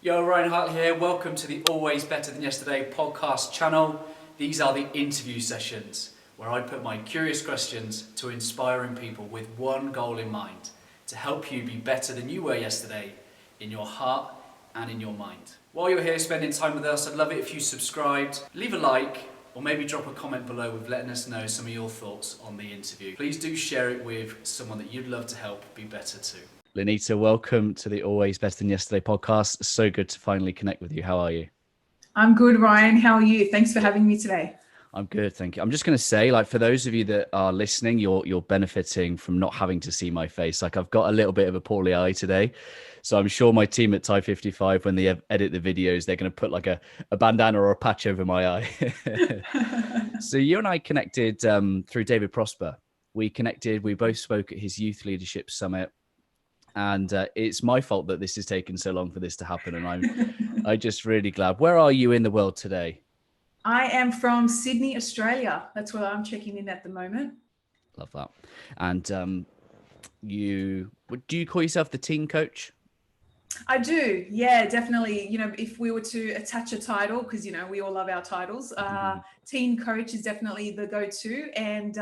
Yo, Ryan Hart here. Welcome to the Always Better Than Yesterday podcast channel. These are the interview sessions where I put my curious questions to inspiring people with one goal in mind, to help you be better than you were yesterday in your heart and in your mind. While you're here spending time with us, I'd love it if you subscribed, leave a like, or maybe drop a comment below with letting us know some of your thoughts on the interview. Please do share it with someone that you'd love to help be better too. Lenita, welcome to the Always Better Than Yesterday podcast. So good to finally connect with you. How are you? I'm good, Ryan. How are you? Thanks for having me today. I'm good, thank you. I'm just going to say, for those of you that are listening, you're benefiting from not having to see my face. I've got a little bit of a poorly eye today. So I'm sure my team at ABTY 55, when they edit the videos, they're going to put a bandana or a patch over my eye. So you and I connected through David Prosper. We both spoke at his Youth Leadership Summit. And it's my fault that this has taken so long for this to happen. And I'm just really glad. Where are you in the world today? I am from Sydney, Australia. That's where I'm checking in at the moment. Love that. And do you call yourself the teen coach? I do. Yeah, definitely. If we were to attach a title, because, we all love our titles, teen coach is definitely the go-to. And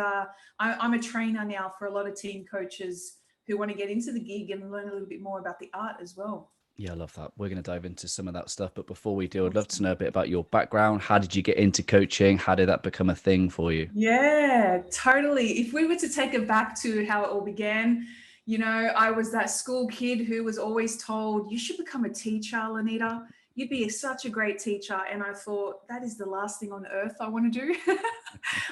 I'm a trainer now for a lot of teen coaches who want to get into the gig and learn a little bit more about the art as well. Yeah, I love that. We're going to dive into some of that stuff. But before we do, I'd love to know a bit about your background. How did you get into coaching? How did that become a thing for you? Yeah, totally. If we were to take it back to how it all began, I was that school kid who was always told, you should become a teacher, Lenita. You'd be such a great teacher. And I thought, that is the last thing on earth I want to do.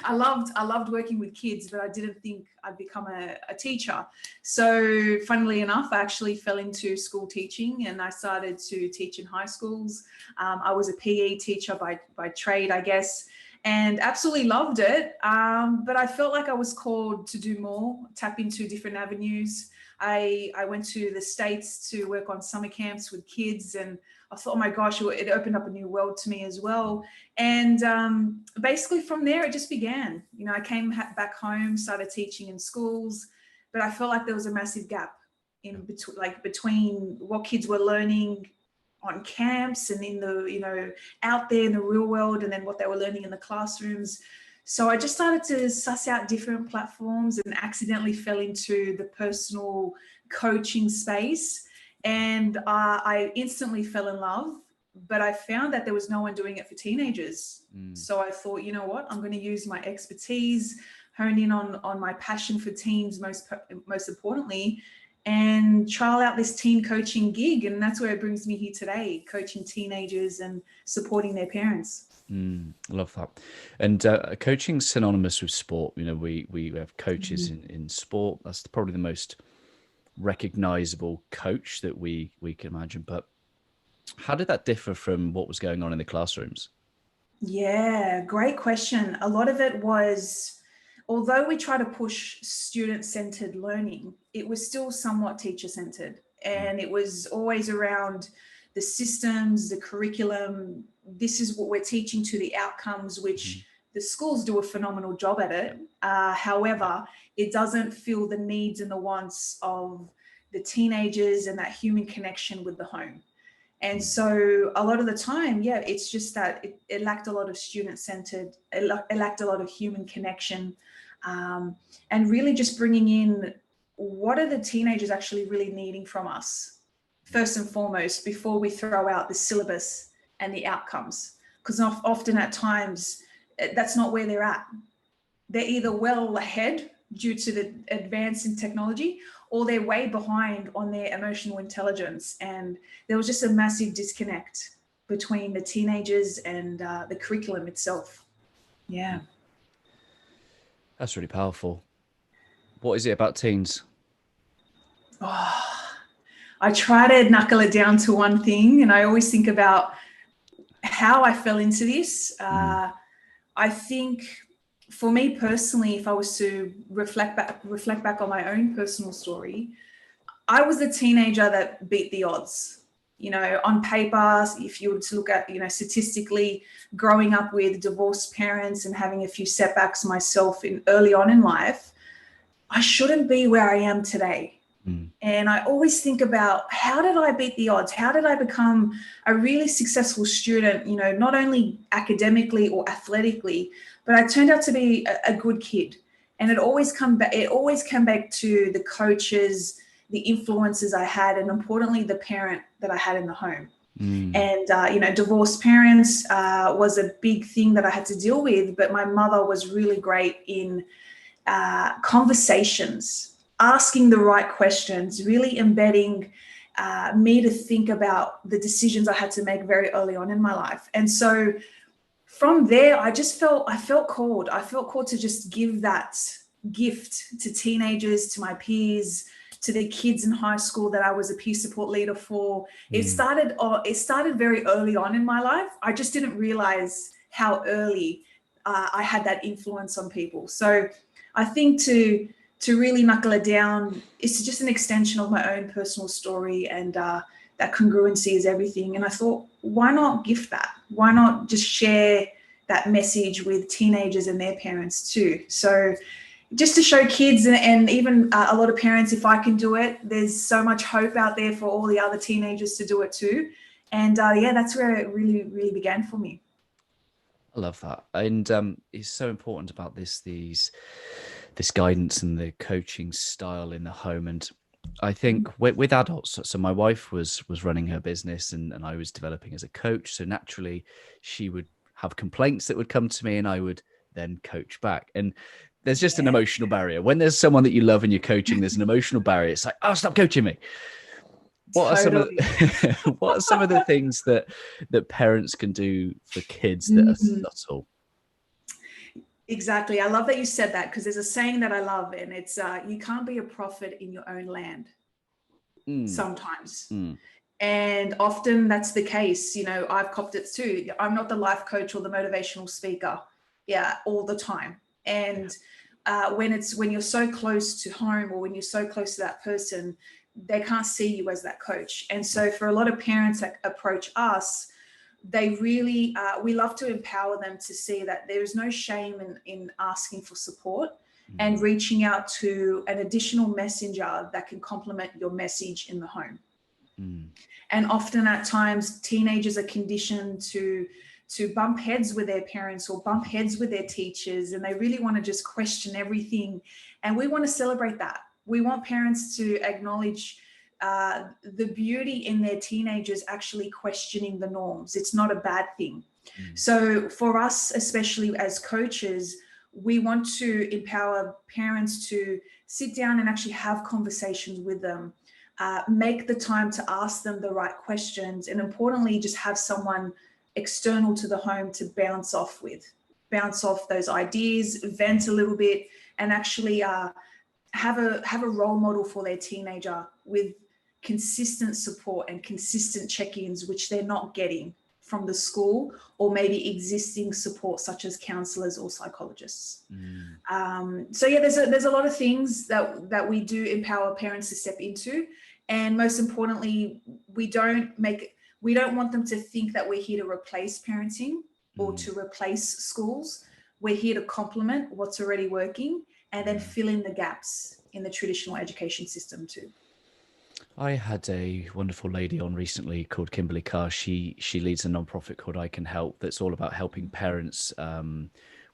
I loved working with kids, but I didn't think I'd become a teacher. So funnily enough, I actually fell into school teaching and I started to teach in high schools. I was a PE teacher by trade, I guess, and absolutely loved it. But I felt like I was called to do more, tap into different avenues. I went to the States to work on summer camps with kids, and I thought, oh my gosh, it opened up a new world to me as well. And basically from there, it just began. I came back home, started teaching in schools, but I felt like there was a massive gap in between what kids were learning on camps and in the, out there in the real world, and then what they were learning in the classrooms. So I just started to suss out different platforms and accidentally fell into the personal coaching space. And I instantly fell in love, but I found that there was no one doing it for teenagers. So I thought, you know what, I'm going to use my expertise, hone in on my passion for teens, most importantly, and trial out this teen coaching gig. And that's where it brings me here today, coaching teenagers and supporting their parents. Love that. And coaching's synonymous with sport. We have coaches in sport. That's probably the most recognizable coach that we can imagine. But how did that differ from what was going on in the classrooms? Yeah, great question. A lot of it was, although we try to push student-centered learning, it was still somewhat teacher-centered. And it was always around the systems, the curriculum. This is what we're teaching to the outcomes, which the schools do a phenomenal job at it. However, it doesn't fill the needs and the wants of the teenagers and that human connection with the home. And so a lot of the time, it's just that it lacked a lot of student-centered, it lacked a lot of human connection, and really just bringing in what are the teenagers actually really needing from us, first and foremost, before we throw out the syllabus and the outcomes. Because often at times, that's not where they're at. They're either well ahead due to the advance in technology, or they're way behind on their emotional intelligence. And there was just a massive disconnect between the teenagers and the curriculum itself. Yeah. That's really powerful. What is it about teens? I try to knuckle it down to one thing, and I always think about how I fell into this. I think for me personally, if I was to reflect back on my own personal story, I was the teenager that beat the odds. On paper, if you were to look at, statistically, growing up with divorced parents and having a few setbacks myself early on in life, I shouldn't be where I am today. And I always think about, how did I beat the odds? How did I become a really successful student, not only academically or athletically, but I turned out to be a good kid. And it always came back to the coaches, the influences I had, and importantly, the parent that I had in the home. And, divorced parents was a big thing that I had to deal with, but my mother was really great in conversations, asking the right questions, really embedding me to think about the decisions I had to make very early on in my life. And so from there, I felt called. I felt called to just give that gift to teenagers, to my peers, to the kids in high school that I was a peer support leader for. It started very early on in my life. I just didn't realize how early I had that influence on people. So I think to really knuckle it down, it's just an extension of my own personal story, and that congruency is everything. And I thought, why not gift that? Why not just share that message with teenagers and their parents too? So just to show kids and even a lot of parents, if I can do it, there's so much hope out there for all the other teenagers to do it too. And that's where it really, really began for me. I love that. And it's so important about this guidance and the coaching style in the home. And I think with adults, so my wife was running her business and I was developing as a coach. So naturally she would have complaints that would come to me and I would then coach back. And there's just an emotional barrier. When there's someone that you love and you're coaching, there's an emotional barrier. It's like, oh, stop coaching me. What are some of the things that parents can do for kids that are subtle? Exactly. I love that you said that, because there's a saying that I love, and it's you can't be a prophet in your own land sometimes. And often that's the case. I've copped it too. I'm not the life coach or the motivational speaker all the time. And when you're so close to home, or when you're so close to that person, they can't see you as that coach. And so for a lot of parents that approach us, they really, we love to empower them to see that there is no shame in asking for support and reaching out to an additional messenger that can complement your message in the home. And often at times, teenagers are conditioned to bump heads with their parents or bump heads with their teachers, and they really want to just question everything. And we want to celebrate that. We want parents to acknowledge the beauty in their teenagers actually questioning the norms. It's not a bad thing. So for us, especially as coaches, we want to empower parents to sit down and actually have conversations with them, make the time to ask them the right questions, and importantly, just have someone external to the home to bounce off those ideas, vent a little bit, and actually have a role model for their teenager with consistent support and consistent check-ins, which they're not getting from the school or maybe existing support such as counselors or psychologists. There's a lot of things that we do empower parents to step into. And most importantly, we don't want them to think that we're here to replace parenting or to replace schools. We're here to complement what's already working and then fill in the gaps in the traditional education system too. I had a wonderful lady on recently called Kimberly Carr. She leads a nonprofit called I Can Help that's all about helping parents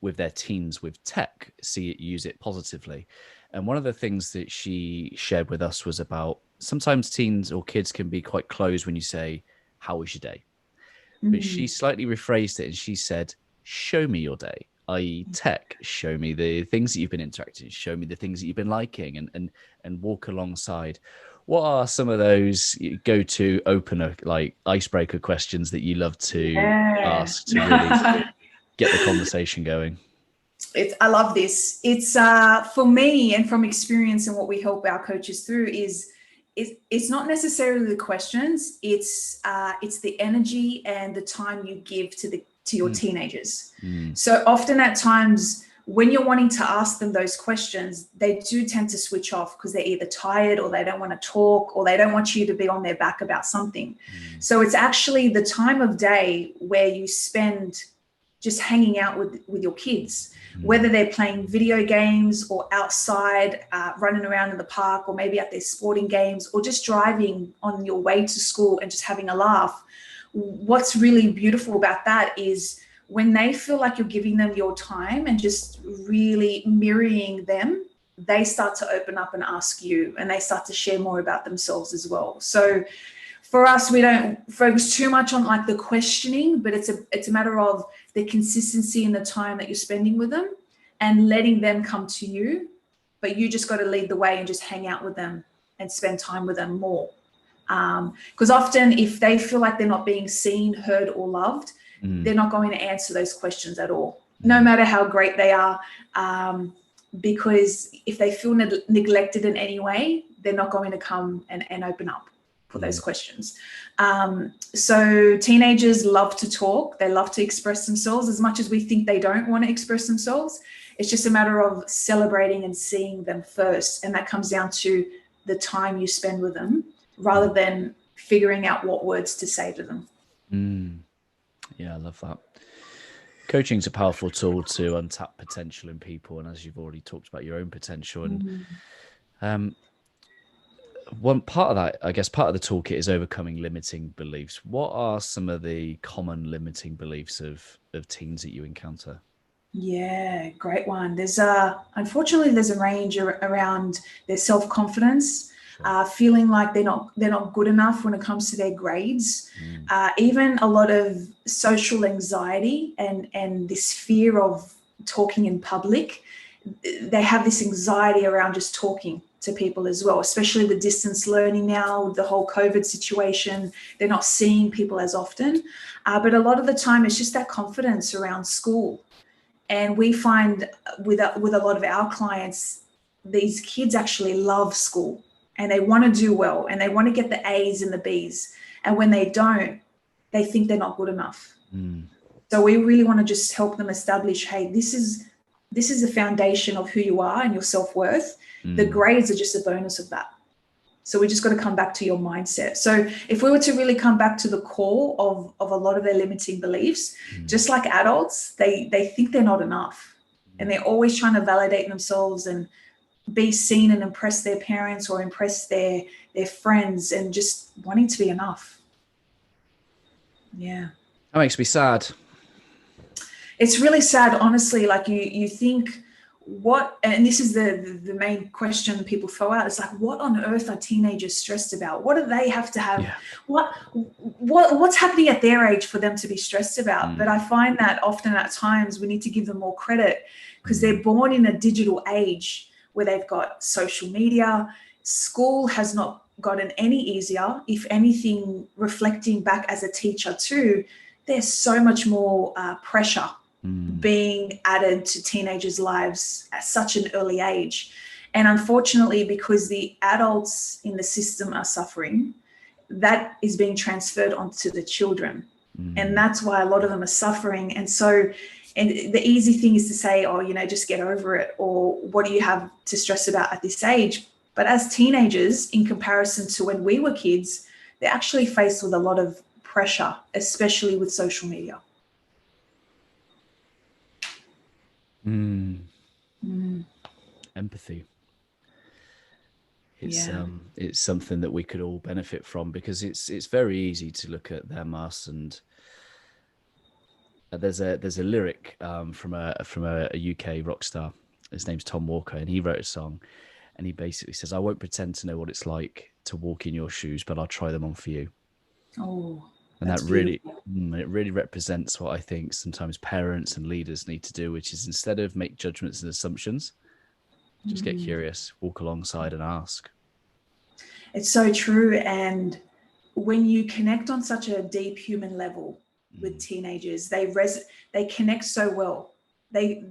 with their teens with tech, use it positively. And one of the things that she shared with us was about sometimes teens or kids can be quite closed when you say, how was your day? But she slightly rephrased it and she said, show me your day, i.e. tech, show me the things that you've been interacting, show me the things that you've been liking, and walk alongside. What are some of those go-to opener, like icebreaker questions that you love to ask to really get the conversation going? I love this. It's for me, and from experience and what we help our coaches through is it's not necessarily the questions. It's the energy and the time you give to your teenagers. So often at times when you're wanting to ask them those questions, they do tend to switch off because they're either tired or they don't want to talk or they don't want you to be on their back about something. So it's actually the time of day where you spend just hanging out with your kids. whether they're playing video games or outside, running around in the park, or maybe at their sporting games, or just driving on your way to school and just having a laugh. What's really beautiful about that is when they feel like you're giving them your time and just really mirroring them, they start to open up and ask you, and they start to share more about themselves as well. So for us, we don't focus too much on like the questioning, but it's a matter of the consistency and the time that you're spending with them and letting them come to you. But you just got to lead the way and just hang out with them and spend time with them more. Because often if they feel like they're not being seen, heard, or loved, they're not going to answer those questions at all, no matter how great they are. Because if they feel neglected in any way, they're not going to come and open up for those questions. So teenagers love to talk. They love to express themselves as much as we think they don't want to express themselves. It's just a matter of celebrating and seeing them first. And that comes down to the time you spend with them rather than figuring out what words to say to them. Yeah, I love that. Coaching is a powerful tool to untap potential in people. And as you've already talked about your own potential, and one part of that, I guess, part of the toolkit is overcoming limiting beliefs. What are some of the common limiting beliefs of teens that you encounter? Yeah, great one. There's unfortunately there's a range around their self-confidence, feeling like they're not good enough when it comes to their grades, even a lot of social anxiety and this fear of talking in public. They have this anxiety around just talking to people as well, especially with distance learning now, with the whole COVID situation. They're not seeing people as often, but a lot of the time it's just that confidence around school. And we find with a lot of our clients, these kids actually love school and they want to do well and they want to get the A's and the B's. And when they don't, they think they're not good enough. So we really want to just help them establish, hey, this is the foundation of who you are and your self-worth. The grades are just a bonus of that. So we just got to come back to your mindset. So if we were to really come back to the core of a lot of their limiting beliefs, just like adults, they think they're not enough. And they're always trying to validate themselves and be seen and impress their parents or impress their friends and just wanting to be enough. Yeah. That makes me sad. It's really sad, honestly. Like you think, what, and this is the main question people throw out, it's like, what on earth are teenagers stressed about? What do they have to have? What's happening at their age for them to be stressed about? But I find that often at times we need to give them more credit because they're born in a digital age where they've got social media. School has not gotten any easier. If anything, reflecting back as a teacher too, there's so much more pressure being added to teenagers' lives at such an early age. And unfortunately, because the adults in the system are suffering, that is being transferred onto the children. And that's why a lot of them are suffering. And so, and the easy thing is to say, oh, just get over it, or what do you have to stress about at this age? But as teenagers, in comparison to when we were kids, they're actually faced with a lot of pressure, especially with social media. Empathy. It's something that we could all benefit from, because it's very easy to look at them, us, and there's a lyric from a UK rock star. His name's Tom Walker, and he wrote a song, and he basically says, "I won't pretend to know what it's like to walk in your shoes, but I'll try them on for you." Oh. And that really represents what I think sometimes parents and leaders need to do, which is, instead of make judgments and assumptions, just get curious, walk alongside and ask. It's so true. And when you connect on such a deep human level with teenagers, they connect so well. They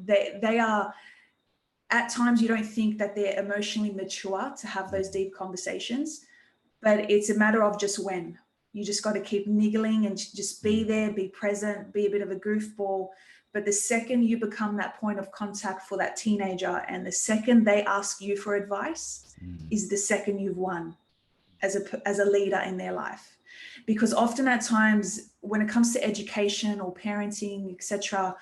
are, at times you don't think that they're emotionally mature to have those deep conversations, but it's a matter of just when. You just got to keep niggling and just be there, be present, be a bit of a goofball. But the second you become that point of contact for that teenager, and the second they ask you for advice, is the second you've won as a leader in their life. Because often at times when it comes to education or parenting, etc.,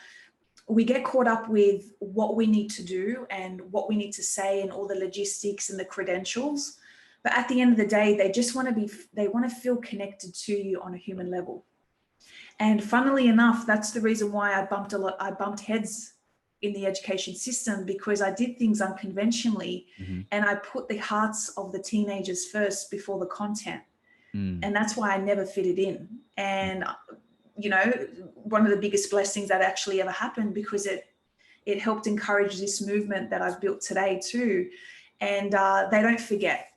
we get caught up with what we need to do and what we need to say and all the logistics and the credentials. But at the end of the day, they just want to feel connected to you on a human level. And funnily enough, that's the reason why I bumped heads in the education system, because I did things unconventionally, and I put the hearts of the teenagers first before the content. And that's why I never fitted in. And, you know, one of the biggest blessings that actually ever happened, because it helped encourage this movement that I've built today too. And they don't forget.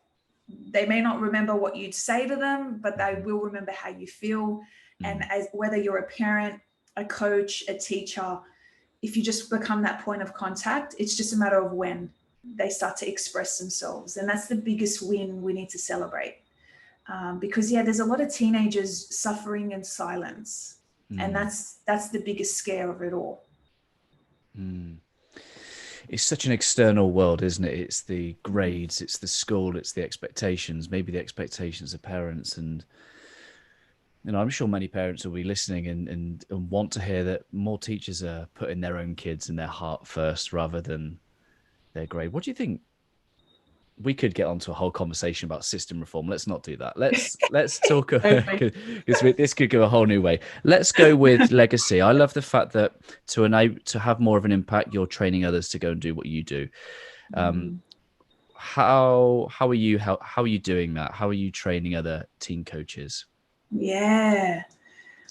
They may not remember what you'd say to them, but they will remember how you feel. And as whether you're a parent, a coach, a teacher, if you just become that point of contact, it's just a matter of when they start to express themselves. And that's the biggest win we need to celebrate. Because there's a lot of teenagers suffering in silence, and that's the biggest scare of it all. It's such an external world, isn't it? It's the grades, it's the school, it's the expectations, maybe the expectations of parents. And, you know, I'm sure many parents will be listening and want to hear that more teachers are putting their own kids and their heart first rather than their grade. What do you think? We could get onto a whole conversation about system reform. Let's not do that. Let's talk. This could go a whole new way. Let's go with legacy. I love the fact that to have more of an impact, you're training others to go and do what you do. How are you doing that? How are you training other teen coaches? Yeah,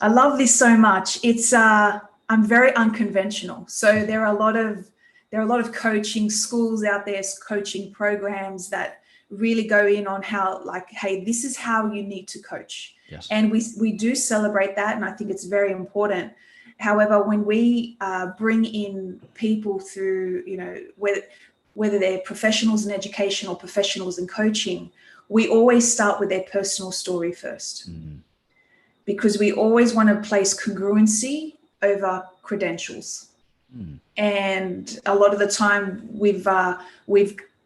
I love this so much. It's I'm very unconventional. So there are a lot of coaching schools out there, coaching programs that really go in on how, like, hey, this is how you need to coach. Yes. And we do celebrate that, and I think it's very important. However, when we bring in people through, you know, whether they're professionals in education or professionals in coaching, we always start with their personal story first. Because we always want to place congruency over credentials. And a lot of the time we've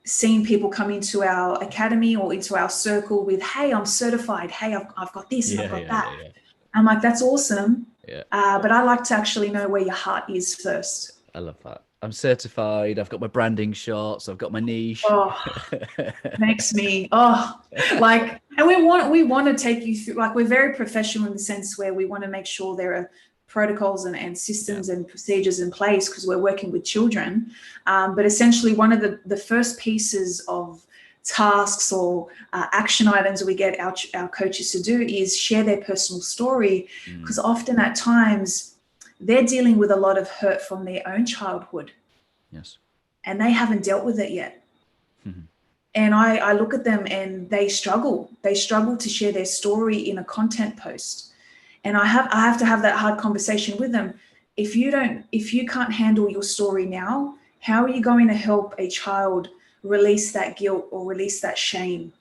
seen people come into our academy or into our circle with, hey, I'm certified. Hey, I've got this and I've got that. Yeah. I'm like, that's awesome. Yeah. But I like to actually know where your heart is first. I love that. I'm certified. I've got my branding shots. I've got my niche. Oh, makes me, like, and we want to take you through, like, we're very professional in the sense where we want to make sure there are protocols and systems and procedures in place because we're working with children. But essentially one of the first pieces of tasks or action items we get our coaches to do is share their personal story, because often at times they're dealing with a lot of hurt from their own childhood. Yes. And they haven't dealt with it yet. And I look at them and they struggle to share their story in a content post. And I have to have that hard conversation with them. If you can't handle your story now, how are you going to help a child release that guilt or release that shame?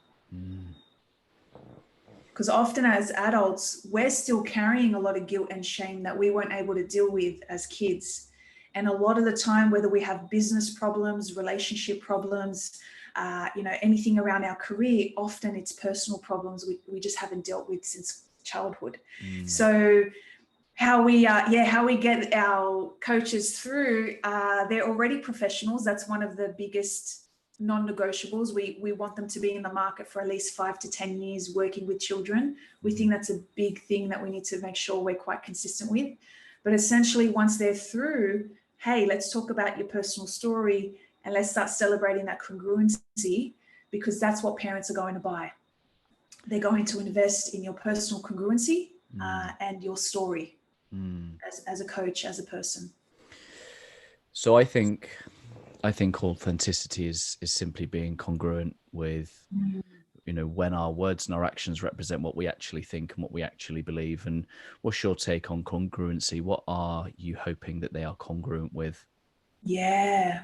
Because often as adults, we're still carrying a lot of guilt and shame that we weren't able to deal with as kids. And a lot of the time, whether we have business problems, relationship problems, anything around our career, often it's personal problems we just haven't dealt with since childhood. So how we get our coaches through, they're already professionals. That's one of the biggest non-negotiables. We want them to be in the market for at least 5 to 10 years working with children. We think that's a big thing that we need to make sure we're quite consistent with. But essentially, once they're through, hey, let's talk about your personal story and let's start celebrating that congruency, because that's what parents are going to buy. They're going to invest in your personal congruency and your story as a coach, as a person. So I think authenticity is simply being congruent with, when our words and our actions represent what we actually think and what we actually believe. And what's your take on congruency? What are you hoping that they are congruent with? Yeah.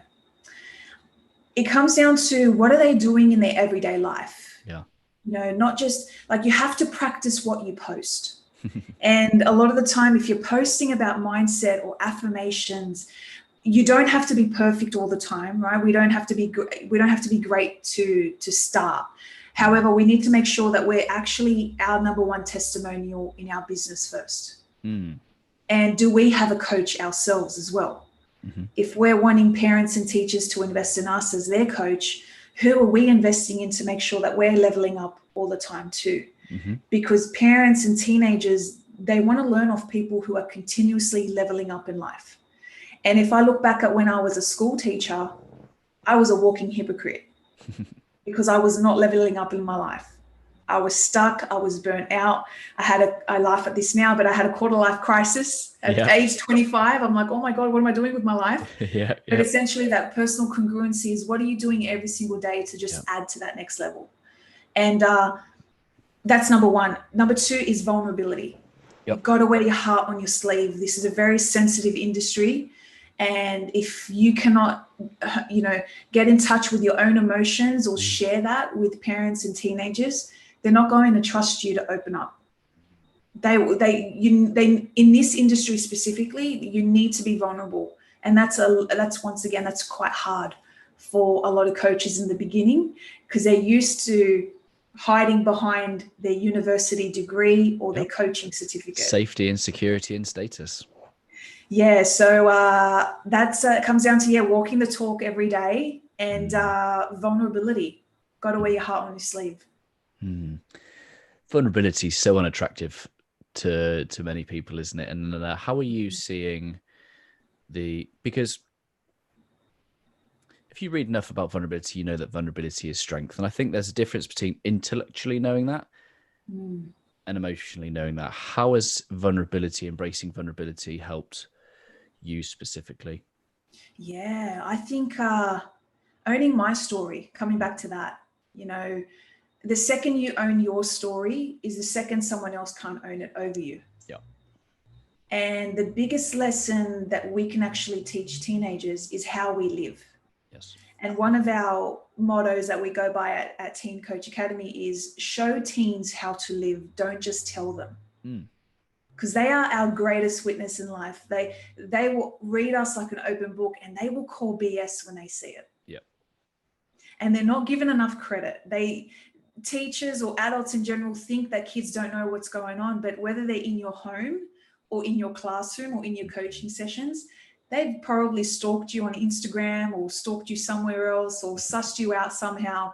It comes down to, what are they doing in their everyday life? Yeah. Not just like, you have to practice what you post. And a lot of the time, if you're posting about mindset or affirmations, you don't have to be perfect all the time, right? We don't have to be great to start. However, we need to make sure that we're actually our number one testimonial in our business first. And do we have a coach ourselves as well? If we're wanting parents and teachers to invest in us as their coach, who are we investing in to make sure that we're leveling up all the time too? Because parents and teenagers, they want to learn off people who are continuously leveling up in life. And if I look back at when I was a school teacher, I was a walking hypocrite because I was not leveling up in my life. I was stuck. I was burnt out. I laugh at this now, but I had a quarter life crisis at age 25. I'm like, oh my God, what am I doing with my life? But essentially that personal congruency is, what are you doing every single day to just add to that next level? And that's number one. Number two is vulnerability. You've got to wear your heart on your sleeve. This is a very sensitive industry. And if you cannot, get in touch with your own emotions or share that with parents and teenagers, they're not going to trust you to open up. They in this industry specifically, you need to be vulnerable. And that's quite hard for a lot of coaches in the beginning, because they're used to hiding behind their university degree or their coaching certificate. Safety and security and status. Yeah, so that's comes down to walking the talk every day and vulnerability. Got to wear your heart on your sleeve. Vulnerability is so unattractive to many people, isn't it? And how are you seeing because if you read enough about vulnerability, you know that vulnerability is strength. And I think there's a difference between intellectually knowing that and emotionally knowing that. How has embracing vulnerability helped you specifically? Yeah, I think owning my story, coming back to that, the second you own your story is the second someone else can't own it over you. Yeah. And the biggest lesson that we can actually teach teenagers is how we live. Yes. And one of our mottos that we go by at Teen Coach Academy is show teens how to live, don't just tell them. Because they are our greatest witness in life. They will read us like an open book, and they will call BS when they see it. Yeah. And they're not given enough credit. Teachers or adults in general think that kids don't know what's going on, but whether they're in your home or in your classroom or in your coaching sessions, they've probably stalked you on Instagram or stalked you somewhere else or sussed you out somehow.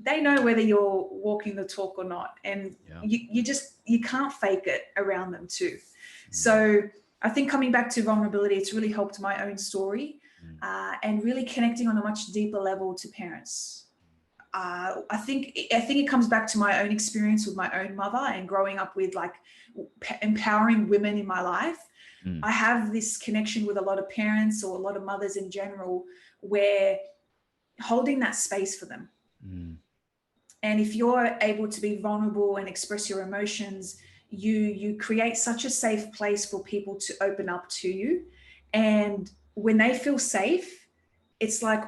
They know whether you're walking the talk or not. And you can't fake it around them too. So I think coming back to vulnerability, it's really helped my own story and really connecting on a much deeper level to parents. I think it comes back to my own experience with my own mother and growing up with empowering women in my life. I have this connection with a lot of parents or a lot of mothers in general, where holding that space for them. And if you're able to be vulnerable and express your emotions, you create such a safe place for people to open up to you. And when they feel safe, it's like,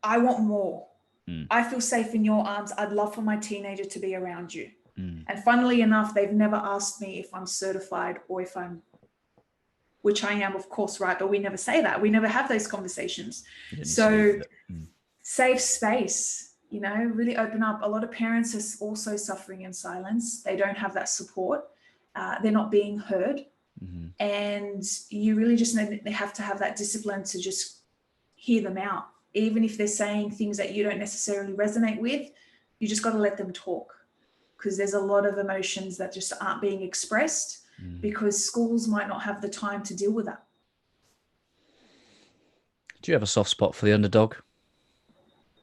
I want more. I feel safe in your arms. I'd love for my teenager to be around you. And funnily enough, they've never asked me if I'm certified or if which I am, of course, right? But we never say that. We never have those conversations. So safe space, really open up. A lot of parents are also suffering in silence. They don't have that support. They're not being heard. And you really just have to have that discipline to just hear them out. Even if they're saying things that you don't necessarily resonate with, you just got to let them talk, because there's a lot of emotions that just aren't being expressed because schools might not have the time to deal with that. Do you have a soft spot for the underdog?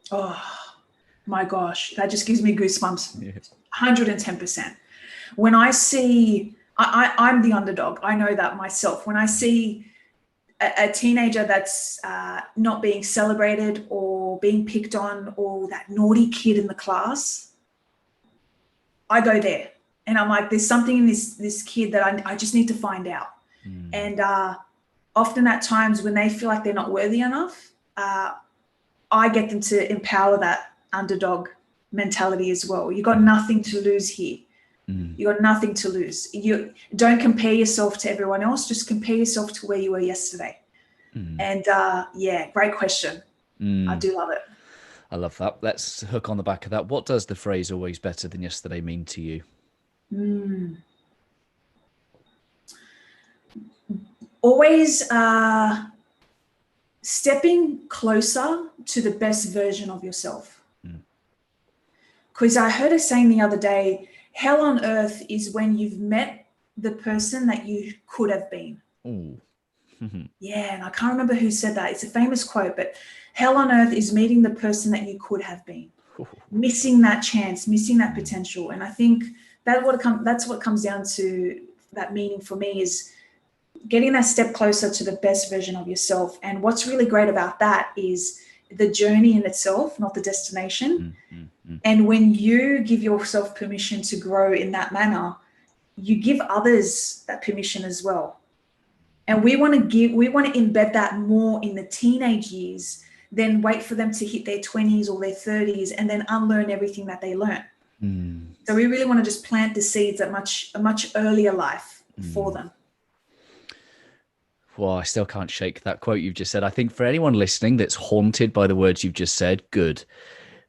Oh my gosh, that just gives me goosebumps. 110%. When I see, I'm the underdog. I know that myself. When I see a teenager that's not being celebrated or being picked on, or that naughty kid in the class, I go there and I'm like, there's something in this kid that I just need to find out. And often at times when they feel like they're not worthy enough, I get them to empower that underdog mentality as well. You got nothing to lose here. You got nothing to lose. You don't compare yourself to everyone else. Just compare yourself to where you were yesterday. And great question. I do love it. I love that. Let's hook on the back of that. What does the phrase always better than yesterday mean to you? Always stepping closer to the best version of yourself. Because I heard a saying the other day, hell on earth is when you've met the person that you could have been. Ooh. Yeah, and I can't remember who said that. It's a famous quote, but hell on earth is meeting the person that you could have been. Missing that chance, missing that potential. And I think that's what comes down to that meaning for me, is getting that step closer to the best version of yourself. And what's really great about that is the journey in itself, not the destination. And when you give yourself permission to grow in that manner, you give others that permission as well. And we want to embed that more in the teenage years than wait for them to hit their 20s or their 30s and then unlearn everything that they learn. So we really want to just plant the seeds at a much earlier life for them. Well, I still can't shake that quote you've just said. I think for anyone listening that's haunted by the words you've just said, good.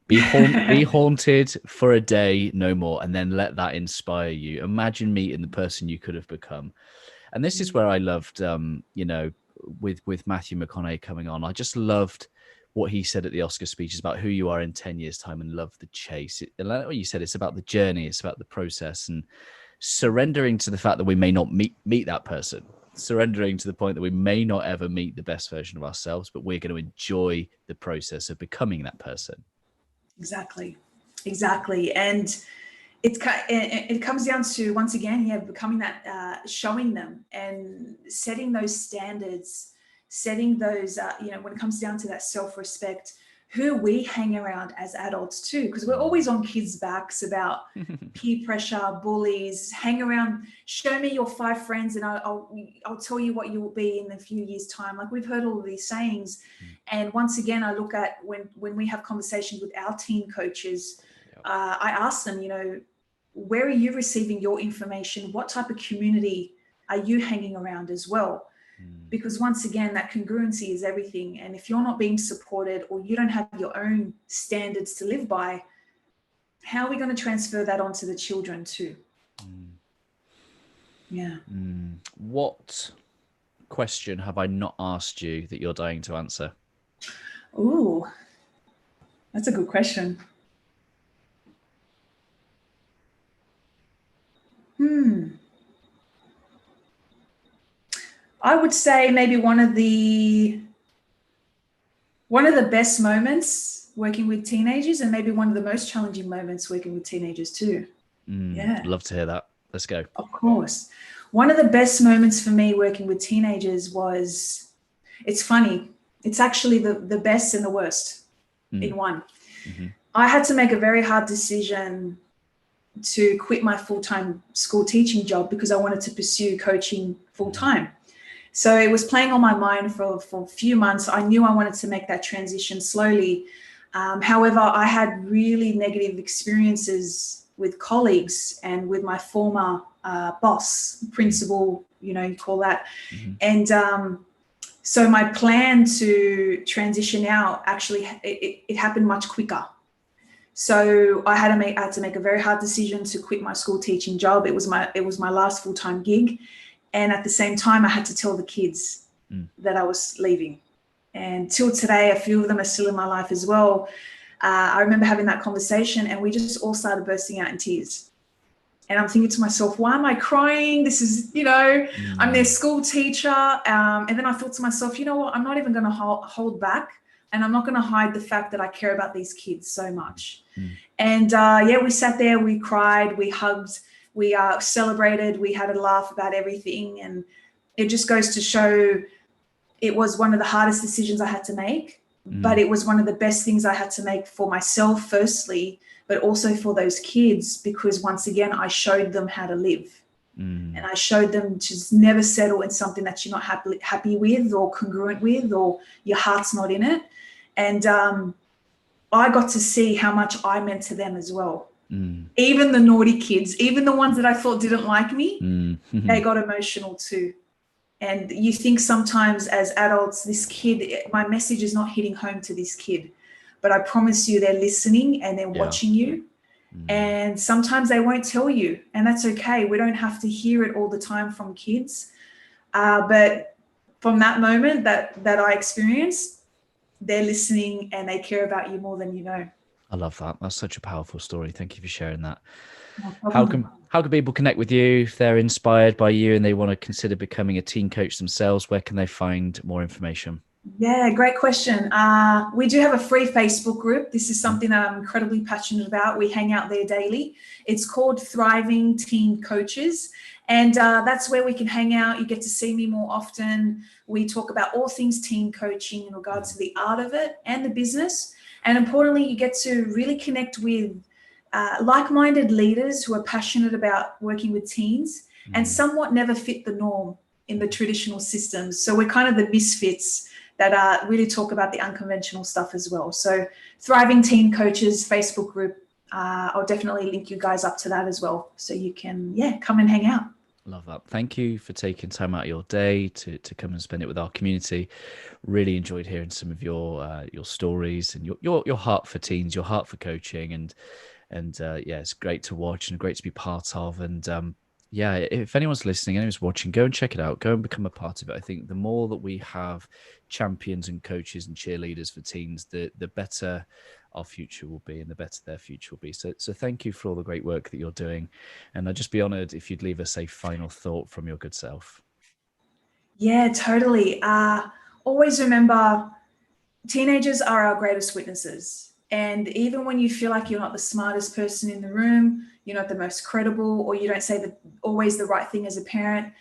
Be haunted for a day, no more, and then let that inspire you. Imagine meeting the person you could have become. And this is where I loved, with Matthew McConaughey coming on, I just loved what he said at the Oscar speeches about who you are in 10 years' time, and love the chase. And like what you said, it's about the journey, it's about the process, and surrendering to the fact that we may not meet that person, surrendering to the point that we may not ever meet the best version of ourselves, but we're going to enjoy the process of becoming that person. Exactly. And it comes down to, once again, becoming that, showing them and setting those standards, setting those, when it comes down to that self-respect, who we hang around as adults too, because we're always on kids' backs about peer pressure, bullies, hang around, show me your 5 friends and I'll tell you what you will be in a few years' time. Like, we've heard all of these sayings. And once again, I look at when we have conversations with our teen coaches, I ask them, where are you receiving your information? What type of community are you hanging around as well? Because once again, that congruency is everything. And if you're not being supported, or you don't have your own standards to live by, how are we going to transfer that onto the children too? What question have I not asked you that you're dying to answer? Ooh, that's a good question. I would say maybe one of the best moments working with teenagers, and maybe one of the most challenging moments working with teenagers too. Love to hear that. Let's go. Of course. One of the best moments for me working with teenagers was, it's funny, it's actually the best and the worst in one. I had to make a very hard decision to quit my full-time school teaching job because I wanted to pursue coaching full-time. So it was playing on my mind for a few months. I knew I wanted to make that transition slowly. However, I had really negative experiences with colleagues and with my former boss, principal, you call that. And so my plan to transition out, actually, it happened much quicker. So I had to make a very hard decision to quit my school teaching job. It was my last full-time gig. And at the same time, I had to tell the kids that I was leaving. And till today, a few of them are still in my life as well. I remember having that conversation, and we just all started bursting out in tears. And I'm thinking to myself, why am I crying? This is, I'm their school teacher. And then I thought to myself, you know what? I'm not even going to hold back. And I'm not going to hide the fact that I care about these kids so much. And we sat there, we cried, we hugged, we celebrated, we had a laugh about everything. And it just goes to show it was one of the hardest decisions I had to make, but it was one of the best things I had to make for myself firstly, but also for those kids, because once again, I showed them how to live. And I showed them to just never settle in something that you're not happy with or congruent with, or your heart's not in it. And I got to see how much I meant to them as well. Even the naughty kids, even the ones that I thought didn't like me, they got emotional too. And you think sometimes as adults, this kid, my message is not hitting home to this kid, but I promise you they're listening and they're watching you. And sometimes they won't tell you, and that's okay. We don't have to hear it all the time from kids. But from that moment that I experienced, they're listening and they care about you more than you know. I love that. That's such a powerful story. Thank you for sharing that. No How problem. can people connect with you if they're inspired by you and they want to consider becoming a teen coach themselves? Where can they find more information? Yeah, great question. We do have a free Facebook group. This is something that I'm incredibly passionate about. We hang out there daily. It's called Thriving Teen Coaches. And that's where we can hang out. You get to see me more often. We talk about all things teen coaching in regards to the art of it and the business. And importantly, you get to really connect with like-minded leaders who are passionate about working with teens and somewhat never fit the norm in the traditional systems. So we're kind of the misfits that really talk about the unconventional stuff as well. So Thriving Teen Coaches Facebook group, I'll definitely link you guys up to that as well. So you can, come and hang out. Love that. Thank you for taking time out of your day to come and spend it with our community. Really enjoyed hearing some of your stories and your heart for teens, your heart for coaching, and it's great to watch and great to be part of. And if anyone's listening, anyone's watching, go and check it out. Go and become a part of it. I think the more that we have champions and coaches and cheerleaders for teens, the better our future will be and the better their future will be. So thank you for all the great work that you're doing. And I'd just be honored if you'd leave us a final thought from your good self. Yeah, totally. Always remember, teenagers are our greatest witnesses. And even when you feel like you're not the smartest person in the room, you're not the most credible, or you don't say always the right thing as a parent,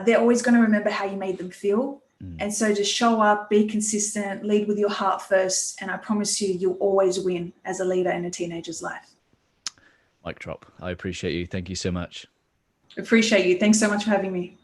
they're always going to remember how you made them feel. And so just show up, be consistent, lead with your heart first. And I promise you, you'll always win as a leader in a teenager's life. Mic drop. I appreciate you. Thank you so much. Appreciate you. Thanks so much for having me.